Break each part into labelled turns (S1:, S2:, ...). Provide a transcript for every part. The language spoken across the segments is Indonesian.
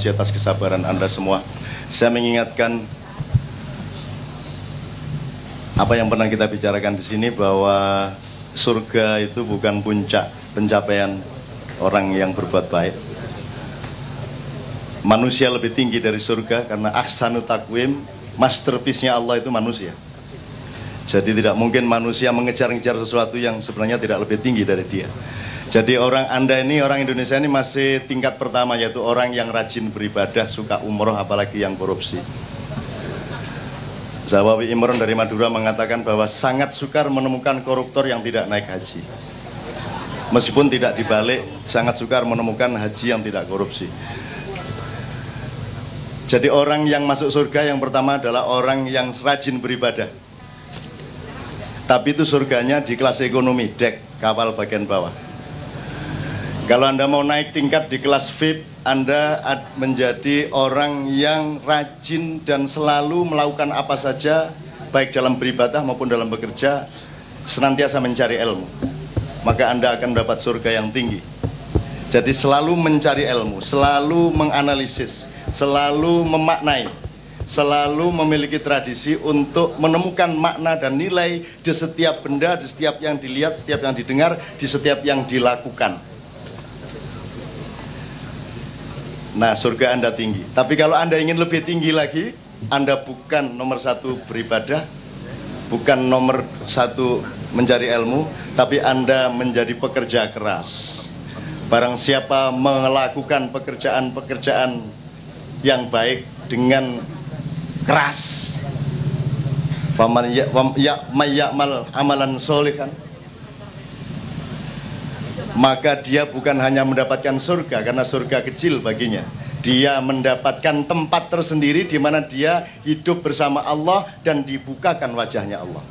S1: kasih atas kesabaran Anda semua. Saya mengingatkan apa yang pernah kita bicarakan di sini, bahwa surga itu bukan puncak pencapaian orang yang berbuat baik. Manusia lebih tinggi dari surga, karena ahsanu takwim, masterpiece-nya Allah itu manusia. Jadi tidak mungkin manusia mengejar-ngejar sesuatu yang sebenarnya tidak lebih tinggi dari dia. Jadi Anda ini, orang Indonesia ini masih tingkat pertama, yaitu orang yang rajin beribadah, suka umroh, apalagi yang korupsi. Zawawi Imron dari Madura mengatakan bahwa sangat sukar menemukan koruptor yang tidak naik haji. Meskipun tidak dibalik, sangat sukar menemukan haji yang tidak korupsi. Jadi orang yang masuk surga yang pertama adalah orang yang rajin beribadah. Tapi itu surganya di kelas ekonomi, dek, kapal bagian bawah. Kalau Anda mau naik tingkat di kelas VIP, Anda menjadi orang yang rajin dan selalu melakukan apa saja, baik dalam beribadah maupun dalam bekerja, senantiasa mencari ilmu. Maka Anda akan mendapat surga yang tinggi. Jadi selalu mencari ilmu, selalu menganalisis, selalu memaknai, selalu memiliki tradisi untuk menemukan makna dan nilai di setiap benda, di setiap yang dilihat, setiap yang didengar, di setiap yang dilakukan. Nah, surga Anda tinggi. Tapi kalau Anda ingin lebih tinggi lagi, Anda bukan nomor satu beribadah, bukan nomor satu mencari ilmu, tapi Anda menjadi pekerja keras. Barang siapa melakukan pekerjaan-pekerjaan yang baik dengan keras, faman ya'mal amalan sholihan, maka dia bukan hanya mendapatkan surga, karena surga kecil baginya. Dia mendapatkan tempat tersendiri di mana dia hidup bersama Allah dan dibukakan wajahnya Allah.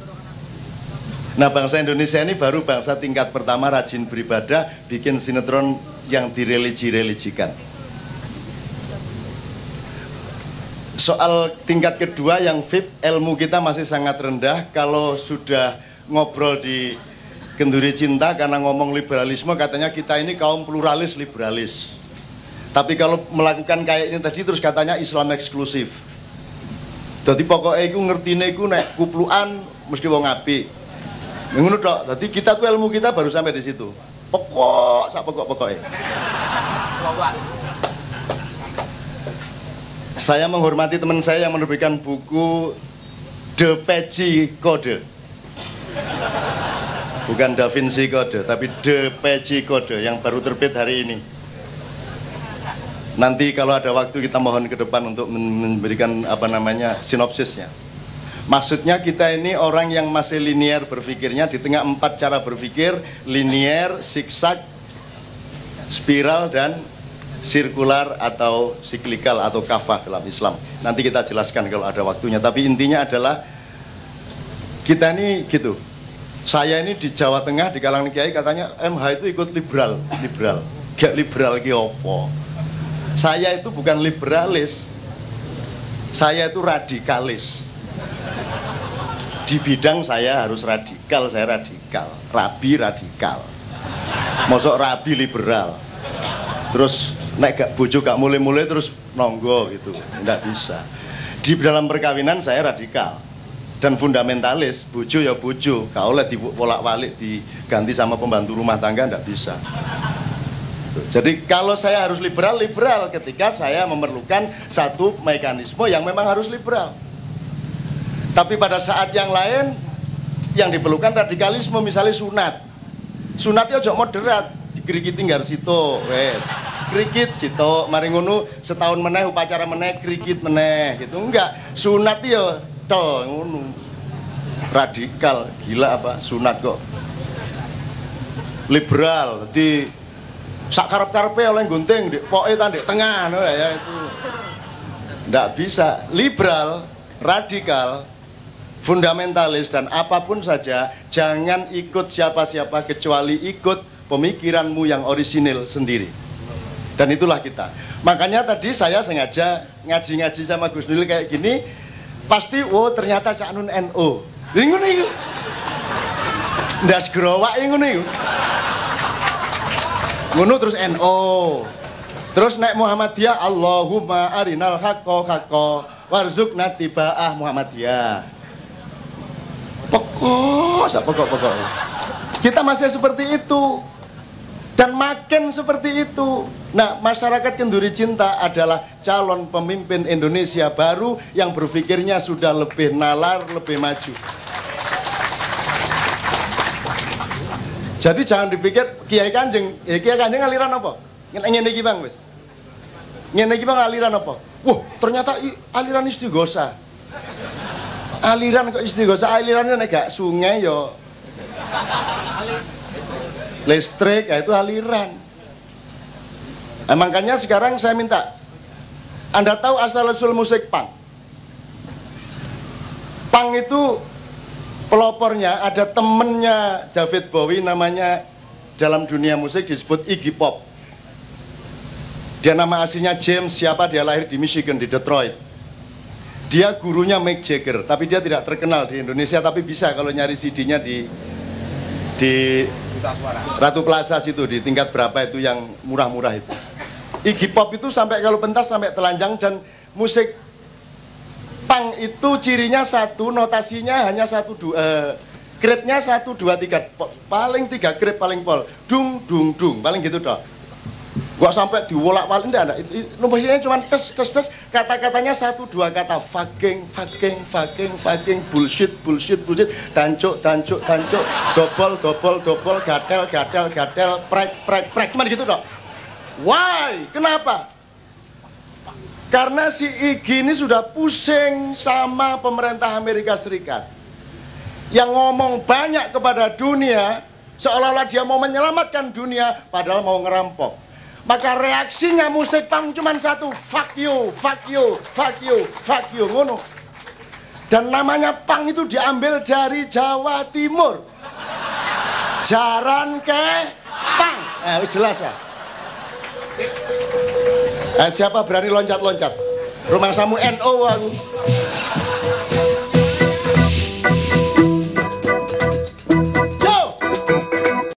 S1: Nah, bangsa Indonesia ini baru bangsa tingkat pertama, rajin beribadah, bikin sinetron yang direligi-religikan. Soal tingkat kedua yang VIP, ilmu kita masih sangat rendah. Kalau sudah ngobrol di Kenduri Cinta, karena ngomong liberalisme, katanya kita ini kaum pluralis liberalis. Tapi kalau melakukan kayak ini tadi, terus katanya Islam eksklusif. Jadi pokoknya aku ngertine aku nek kupluan mesti wong apik. Ngono tok. Jadi kita tuh ilmu kita baru sampai di situ. Sak pokok-pokoknya. Saya menghormati teman saya yang menerbitkan buku Da Vinci Code. Bukan Da Vinci Code, tapi Da Vinci Code yang baru terbit hari ini. Nanti kalau ada waktu kita mohon ke depan untuk memberikan sinopsisnya. Maksudnya kita ini orang yang masih linier berpikirnya, di tengah 4 cara berpikir, linier, zigzag, spiral, dan sirkular atau siklikal atau kafah dalam Islam. Nanti kita jelaskan kalau ada waktunya. Tapi intinya adalah kita ini gitu. Saya ini di Jawa Tengah, di kalangan kiai katanya MH itu ikut liberal. Gak liberal ki opo. Saya itu bukan liberalis. Saya itu radikalis. Di bidang saya harus radikal, saya radikal. Rabi radikal. Mosok rabi liberal. Terus nek gak bojo gak mulai-mulai terus nonggo gitu, nggak bisa. Di dalam perkawinan saya radikal dan fundamentalis, bojo ya bojo, gak oleh dibolak-balik diganti sama pembantu rumah tangga, nggak bisa. Jadi kalau saya harus liberal ketika saya memerlukan satu mekanisme yang memang harus liberal. Tapi pada saat yang lain yang diperlukan radikalisme, misalnya sunat. Sunatnya ojo moderat, dikrikiti nggar sito, wes. Krikit sito, mari ngono setahun meneh upacara meneh krikit meneh gitu. Enggak, sunat ya tel ngono. Radikal, gila apa sunat kok. Liberal, di sak karep-karepe oleh gunting di poke ta ndek tengah ya itu. Enggak bisa. Liberal, radikal, fundamentalis dan apapun saja, jangan ikut siapa-siapa kecuali ikut pemikiranmu yang orisinil sendiri. Dan itulah kita. Makanya tadi saya sengaja ngaji-ngaji sama Gus Nul kayak gini, pasti ternyata Cak Nun NU. Ngono iku. Ndas growak ngono iku. Ngono terus NU. Terus naik Muhammadiyah, Allahumma arinal haqqo haqqo warzuqna tibaah Muhammadiyah. Pokok. Kita masih seperti itu. Dan makin seperti itu. Nah, masyarakat Kenduri Cinta adalah calon pemimpin Indonesia baru yang berpikirnya sudah lebih nalar, lebih maju. Jadi jangan dipikir Kiai Kanjeng aliran apa? Ngene iki Bang wis. Ngene iki Bang aliran apa? Wah, ternyata aliran istighosa. Aliran kok istighosa, alirannya nek gak sungai yo listrik, ya itu aliran. Nah, makanya sekarang saya minta, Anda tahu asal-usul musik punk? Punk itu pelopornya ada temennya David Bowie, namanya dalam dunia musik disebut Iggy Pop. Dia nama aslinya James, siapa, dia lahir di Michigan, di Detroit. Dia gurunya Mick Jagger, tapi dia tidak terkenal di Indonesia, tapi bisa kalau nyari CD-nya di Ratu Plaza situ, di tingkat berapa itu yang murah-murah itu. Iggy Pop itu sampai kalau pentas sampai telanjang. Dan musik punk itu cirinya satu, notasinya hanya satu, grade-nya 1, 2, 3, paling 3 grade paling pol, dung dung dung, paling gitu toh. Gak sampai diwolak-walik, enggak. Nomornya cuma tes, kata-katanya 1, 2 kata, fucking, bullshit, tancuk, dobol, gatel, prek, cuman gitu dong. Why? Kenapa? Karena si Iggy ini sudah pusing sama pemerintah Amerika Serikat yang ngomong banyak kepada dunia, seolah-olah dia mau menyelamatkan dunia, padahal mau ngerampok. Maka reaksinya musik punk cuma satu, fuck you, ngono. Dan namanya punk itu diambil dari Jawa Timur. Jaran ke punk. Jelas lah. Siapa berani loncat-loncat? Rumah samu NO aku.